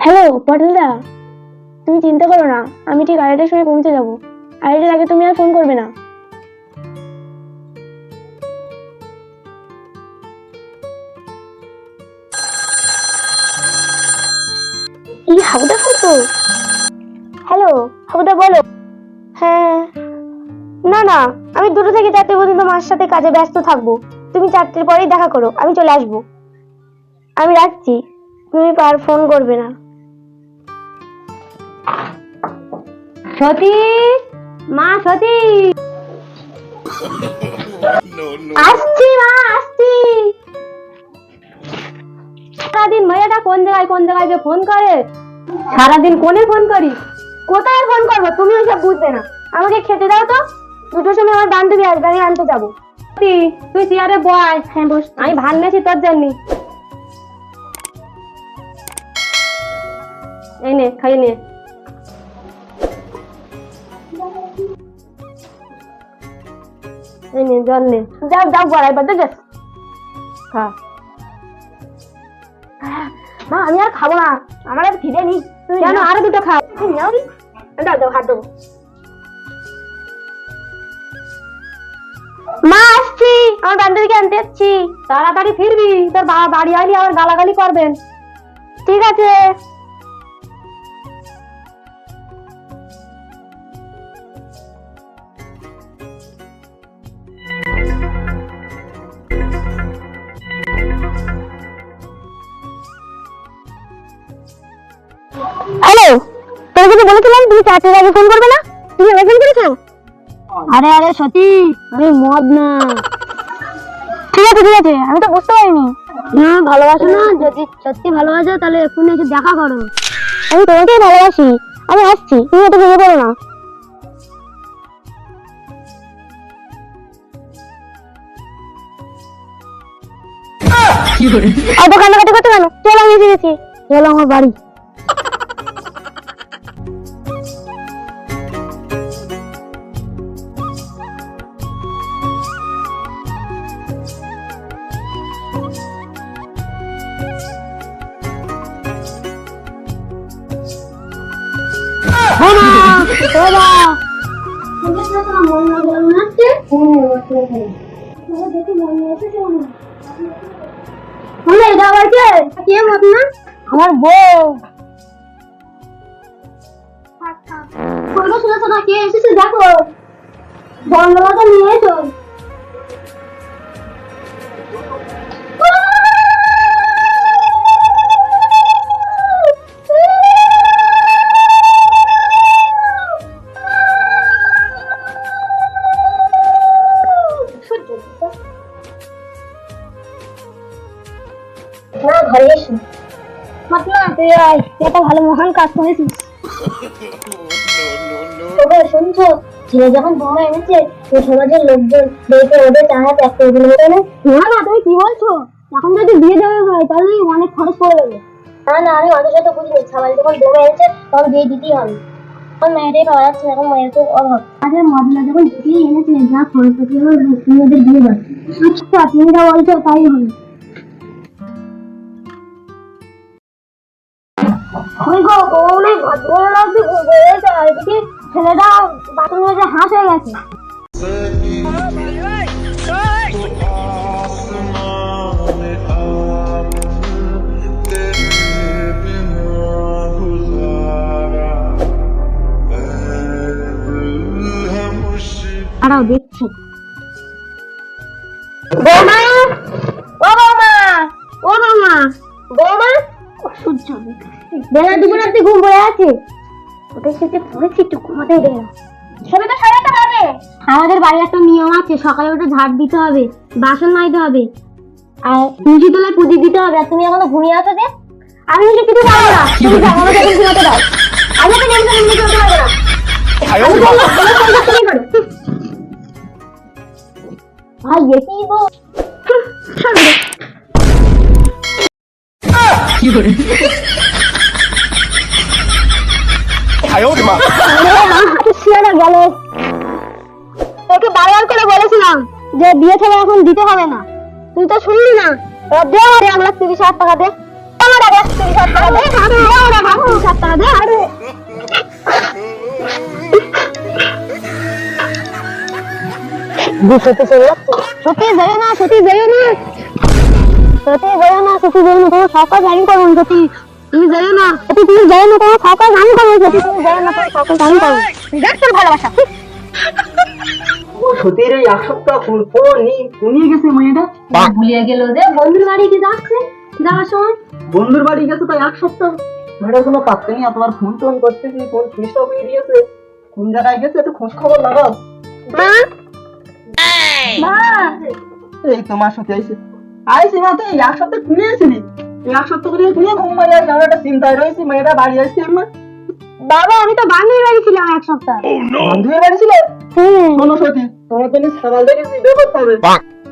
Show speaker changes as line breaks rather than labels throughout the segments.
Hello পটলদা, তুমি চিন্তা করো না, আমি ঠিক 2:30টার সময় পৌঁছে যাবো। 2:30টার আগে তুমি আর ফোন করবে না। কি হাবুদা করতো? হ্যালো হাবুদা, বলো। হ্যাঁ, না না, আমি 2টা থেকে 4টে পর্যন্ত মার সাথে কাজে ব্যস্ত থাকবো। তুমি 4টের পরেই দেখা করো, আমি চলে আসবো। আমি রাখছি, তুমি আর ফোন করবে না। সতী, মা সতী, আসছি মা, আসছি। সারাদিন মেয়েটা কোন জায়গায় যে ফোন করে, সারাদিন কোনে ফোন করি, কোথায় ফোন করবো তুমি ওইসব বুঝবে না। আমাকে খেতে দাও তো, 2টোর সময় আমার বান্ধবী আসবে, আমি আনতে যাবো। তুই চেয়ারে বয়। হ্যাঁ বস, আমি ভাত নেছি তোর জন্য। এই নে, খাই নে। এই নে জল নে, যাও যাও বড়াই বাদ দে, খা। মা আমি আর খাবো না, আমার আর খিদে নেই। তুই কেন, আরো 2টো খাও। দাও দাও, হাত দেবো। মা আসছি, আমার বান্ধবীকে আনতে যাচ্ছি। তাড়াতাড়ি ফিরবি, তোর বাবা বাড়ি আইলে আবার গালাগালি করবেন। ঠিক আছে। হ্যালো, তোমাকে তো বলেছিলাম তুমি 4টের আগে ফোন করবে না, তুমি আগে ফোন করেছো? আরে আরে সত্যি, আমি মদ না। ঠিক আছে ঠিক আছে, আমি তো বুঝতে পারিনি। না ভালোবাসো না, যদি সত্যি ভালোবাসো তাহলে এক্ষুনি এসে দেখা করো। আমি তোমাকেই ভালোবাসি, আমি আসছি, তুমি এত ভেবে করো না। অত কান্নাকাটি করতে কেন, চলো আমি এসে গেছি, চলো আমার বাড়ি। আমার বউ শুনেছো না, কে এসেছে দেখো, বন্ধবাটা নিয়ে এসো। না ঘরে এসো, মাতনা তুই আয়, তুই একটা ভালো মহান কাজ করেছিস। তবে শুনছো, ছেলে যখন বৌমা এনেছে, তো সমাজের লোকজন দেখে ওদের চাহা ত্যাগ করে দিল। না না, তুমি কি বলছো? এখন যদি বিয়ে দেওয়া হয় তাহলে অনেক খরচ পড়ে যাবে। না না, আমি অত শত বুঝিনি, সবাই যখন বৌমা এনেছে তখন বিয়ে দিতেই হবে। এখন মেয়েটাই পাওয়া যাচ্ছে, এখন মেয়ের খুব অভাব। আগে মদনা যখন ঢুকিয়ে এনেছে, যা খরচ পাতি হবে তুমি ওদের দিয়ে দাও। আচ্ছা তুমি যা বলছো তাই হবে। ছেলেটা বাথরুমে যে হাঁস হয়ে গেছে। আরাও দেখছি। বৌমা, ও বৌমা, ও বৌমা, বৌমা, সহ্য বেলা দুপুর রাতে ঘুম পড়ে আছে, ওদের সাথে পড়েছি, একটু ঘুমাতেই দেয় না। সবে তো 8:30 বাজে। আমাদের বাড়ি একটা নিয়ম আছে, সকালে উঠে ঝাড় দিতে হবে, বাসন মাজতে হবে, আর তুলসী তলায় পুজো দিতে হবে। আর তুমি এখনো ঘুমিয়ে আছো যে? আমি কিছু পারবো না, তুমি যাও, আমাকে এখন ঘুমাতে দাও। আমি তো টেনশন নিতে চলতে পারবো না। ভাই কি গো, কি করে গেল। তোকে বারবার করে বলেছিলাম যে বিয়ে ছাড়া এখন দিতে হবে না, তুই তো শুনলি না। দে আমারে 1,30,000 টাকা দে, আমার আগে সত্যি যাই না, সত্যি যাই না, সত্যি যাই না, সত্যি যাই না, তোমার সব কাজ আমি করবো। সত্যি তুমি যাই না, সত্যি তুমি যাই না, তোমার সব কাজ আমি করবো। সত্যি তুমি যাই না, তোমার সব কাজ আমি করবো। দেখ তোর ভালোবাসা।
সতীর এই এক সপ্তাহ ফোন নিয়ে গেছে মেয়েটা,
ভুলিয়ে গেল যে বন্ধুর বাড়ি কি যাচ্ছে, যাওয়ার সময়
বন্ধুর বাড়ি গেছে তো এক সপ্তাহ। মেয়েটা কোনো পাত্তা নেই, এতবার ফোন টোন করতেছি, ফোন সুইচ অফ হয়ে দিয়েছে। কোন জায়গায় গেছে একটু খোঁজ খবর লাগাও।
মা, মা,
এই তোমার সাথে আইসি মা, তুই এক সপ্তাহ খুলে আসিনি, এক সপ্তাহ করে খুলে ঘুম মারি আসি। আমার একটা চিন্তায় রয়েছি, মেয়েটা বাড়ি আসছে আমার।
বাবা আমি তো বান্ধবীর বাড়ি ছিলাম এক সপ্তাহ।
বান্ধবীর বাড়ি ছিল? শোনো সতী, তোমার জন্য সাবাল দেখেছি, বের করতে হবে।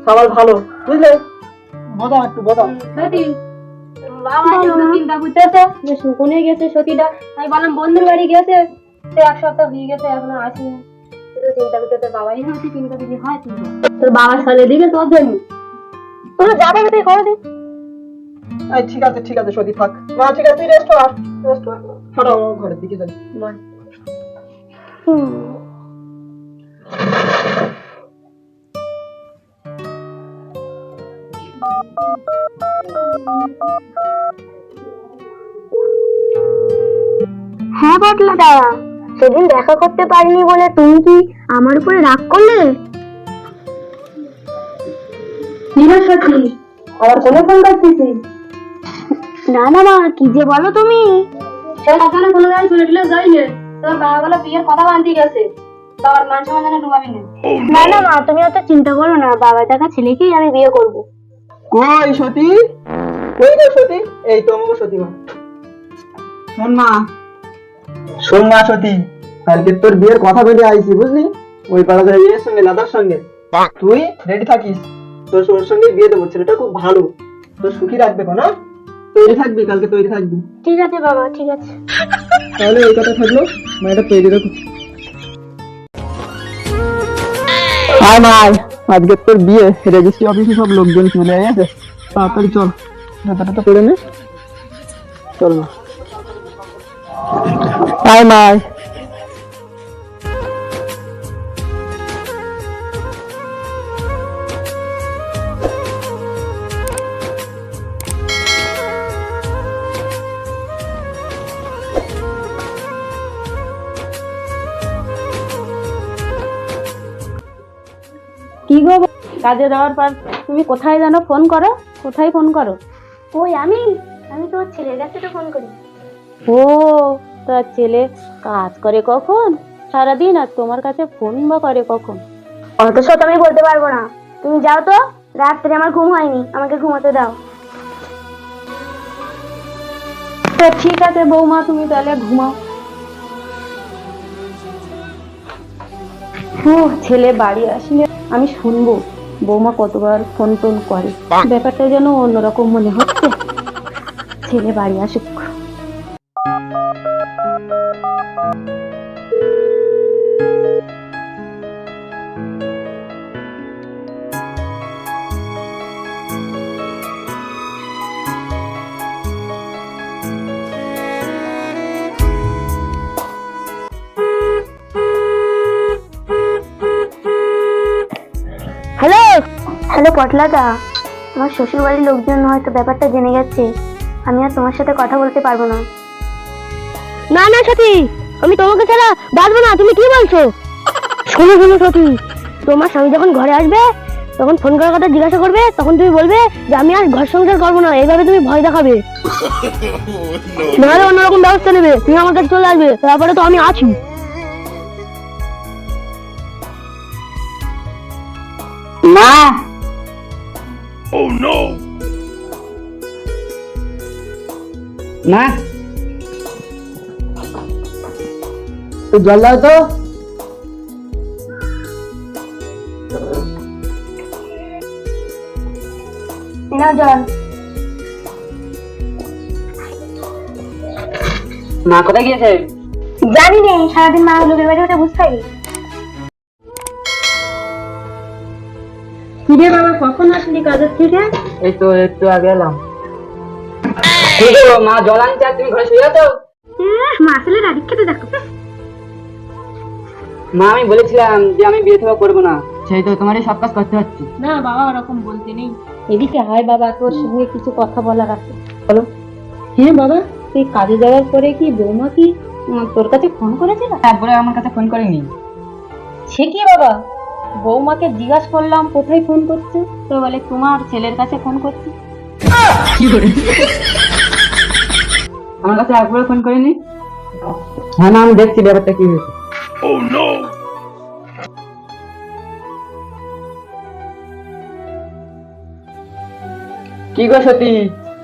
সাবাল ভালো, বুঝলে? বোঝাও একটু, বোঝাও।
সতী, বাবা চিন্তা করতেছে যে শুকুনে গেছে সতীটা। আমি বললাম বন্ধুর বাড়ি গেছে, তো এক সপ্তাহ হয়ে গেছে এখনো আসেনি। চিন্তা করতে তোর বাবাই হয়েছে, চিন্তা যদি হয় চিন্তা তোর বাবার সালে দিকে তোর জন্য তোর যাবে তুই করে দে।
ঠিক আছে ঠিক আছে সতী, থাক মা, ঠিক আছে তুই রেস্ট কর, রেস্ট কর। হাঁটাও ঘরের দিকে যাই।
হ্যাঁ বটলাদা, সেদিন দেখা করতে পারিনি বলে তুমি কি আমার উপরে রাগ করলে? সত্যি আবার কোনে ফোন করতেছি? না না মা, কি যে বলো তুমি? সকালে কোনো গাড়ি চলে গেলে যাইলে তোমার বাবা বলে বিয়ের কথা বানতে গেছে, তার মান সম্মানে ডুবাবি না। না না মা, তুমি অত চিন্তা করো না, বাবা দেখা ছেলেকেই আমি বিয়ে করবো।
কই সতী, কই গো সতী? এই তো আমাকে সতী মা। শোন মা, শোন মা সতী, কালকে তোর বিয়ের কথা বলে আইছি, বুঝলি? ওই পাড়াতে বিয়ের সঙ্গে, লাদার সঙ্গে। তুই রেডি থাকিস, তোর ওর সঙ্গে বিয়ে দেবো। ছেলেটা খুব ভালো, তোর সুখী রাখবে না? তৈরি থাকবি, কালকে তৈরি থাকবি।
ঠিক আছে বাবা, ঠিক আছে।
তাহলে এই কথা থাকলো, মায়েরা তৈরি রাখো। হাই মাই, আজকে তোর বিয়ে, রেজিস্ট্রি অফিসে সব লোকজন চলে গেছে। তাড়াতাড়ি চল, ব্যাপারটা তো করে নে। চল না। Hi my.
কি গো, কাজে যাওয়ার পর তুমি কোথায় জানো ফোন করো? কোথায় ফোন করো? ওই আমি তোমার ছেলের কাছে তো ফোন করি। ও, তার ছেলে কাজ করে কখন সারাদিন, আর তোমার কাছে ফোন বা করে কখন? অত সব আমি বলতে পারবো না, তুমি যাও তো, রাত্রে আমার ঘুম হয়নি, আমাকে ঘুমাতে দাও। ঠিক আছে বৌমা, তুমি তাহলে ঘুমাও। ছেলে বাড়ি আসলে আমি শুনবো বৌমা কতবার ফোন টোন করে, ব্যাপারটা যেন অন্যরকম মনে হচ্ছে। ছেলে বাড়ি আসুক। হ্যালো হ্যালো পটলাদা, আমার শ্বশুর বাড়ির লোকজন হয়তো ব্যাপারটা জেনে গেছে, আমি আর তোমার সাথে কথা বলতে পারবো না। না না সতী, আমি তোমাকে ছাড়া বাঁচবো না। তুমি কি বলছো? শোনো শোনো সতী, তোমার স্বামী যখন ঘরে আসবে তখন ফোন করার কথা জিজ্ঞাসা করবে, তখন তুমি বলবে যে আমি আর ঘর সংসার করবো না, এইভাবে তুমি ভয় দেখাবে। নাহলে অন্যরকম ব্যবস্থা নেবে, তুমি আমার কাছে চলে আসবে, তারপরে তো আমি আছি। না।
Oh no! না, তো জল দাও তো।
না জল।
মা কোথায় গিয়েছে?
জানি নেই, সারাদিন মা লোকের বাড়ি ওটা বুঝতে পারি। কিরে বাবা, কখন আসলি কাজের থেকে?
এই তো একটু আগে এলাম।
কি গো মা জল আনতে আর তুমি ঘরে শুয়ে আছো?
মা আসলে রাড়ি খেতে দেখো।
মা আমি বলেছিলাম যে আমি বিয়ে থা করবো না, সেই তো তোমারই সব কাজ করতে হচ্ছে।
না বাবা ওরকম বলতে নেই। এদিকে আয় বাবা, তোর সঙ্গে কিছু কথা বলার আছে। বলো। হ্যাঁ বাবা, তুই কাজে যাওয়ার পরে কি বৌমা কি তোর কাছে ফোন করেছিল?
তারপরে আমার কাছে ফোন করেনি।
সে কি বাবা, বৌমাকে জিজ্ঞাসা করলাম কোথায় ফোন করছে, তো বলে তোমার ছেলের কাছে ফোন করছে।
আমার কাছে একবারও ফোন করেনি। হ্যাঁ না, আমি দেখছি ব্যাপারটা কি হয়েছে। কি গো সত্যি,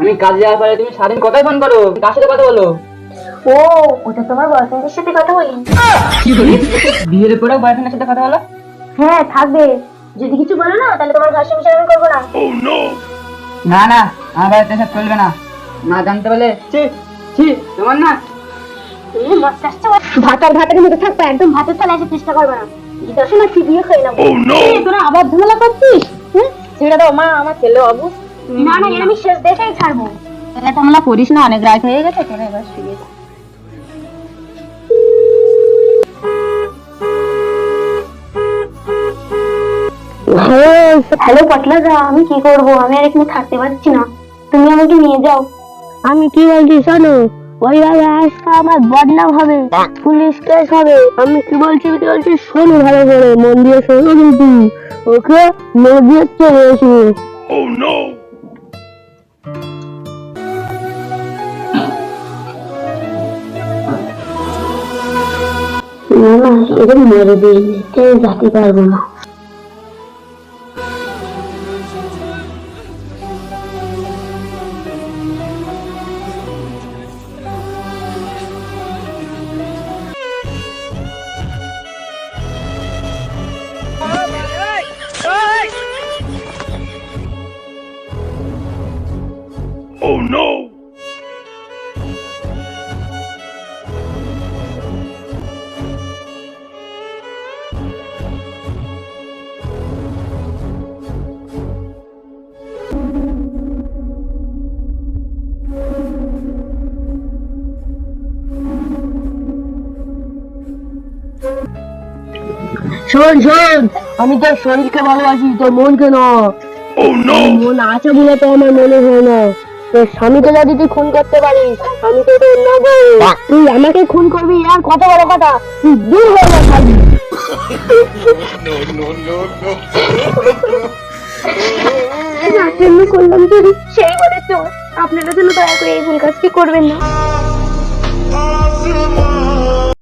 আমি কাজে যাওয়ার পরে তুমি সারাদিন কোথায় ফোন করো, কার সাথে কথা বলো?
ও ওটা তোমার বয়ফ্রেন্ডের সাথে কথা বলি।
বিয়ের পরেও বয়ফ্রেন্ডের সাথে কথা বলো?
হ্যাঁ থাকবে, যদি কিছু বলো না তাহলে তোমার ভাষা মিশন আমি করবো না।
না না, আমার বাড়িতে এসব চলবে না। না জানতে বলে ছি ছি, তোমার না।
ভাতার ভাতারের মধ্যে থাকবে, একদম ভাতের থালা এসে চেষ্টা করবে না। দর্শন আর বিয়ে খাই না। তোরা আবার ঝামেলা করছিস? ছেড়ে দাও মা, আমার ছেলে অবুঝ। না না, এর আমি শেষ দেখেই ছাড়বো। তাহলে ঝামেলা করিস না, অনেক রাত হয়ে গেছে, তোরা এবার শুয়ে যা। হ্যালো পাটলা দা, আমি কি করবো, আমি আর এখানে থাকতে পারছি না, তুমি আমাকে নিয়ে যাও। আমি কি বলছি শোনো, ওইভাবে আজকে আমার বদনাম হবে, পুলিশ কেস হবে। আমি কি বলছি শোনো ভালো করে, মন দিয়ে শোনো, কিন্তু ওকে নদীর চলে এসে। না এরকম মেরে দিই, যেতে পারবো না। শোন শোন, আমি তোর শরীরকে ভালোবাসি, তোর মনকে না। মন আছে বলে তো আমার মনে হয় না। তোর স্বামীকে যদি তুই খুন করতে পারিস, আমি তো তোর নেবো। তুই আমাকে খুন করবি আর কত বড় কথা, তুই দূর হয়ে যা খালি। করলাম যদি সেই বলে চোর, আপনারা যেন দয়া করে এই ভুল কাজটি করবেন না।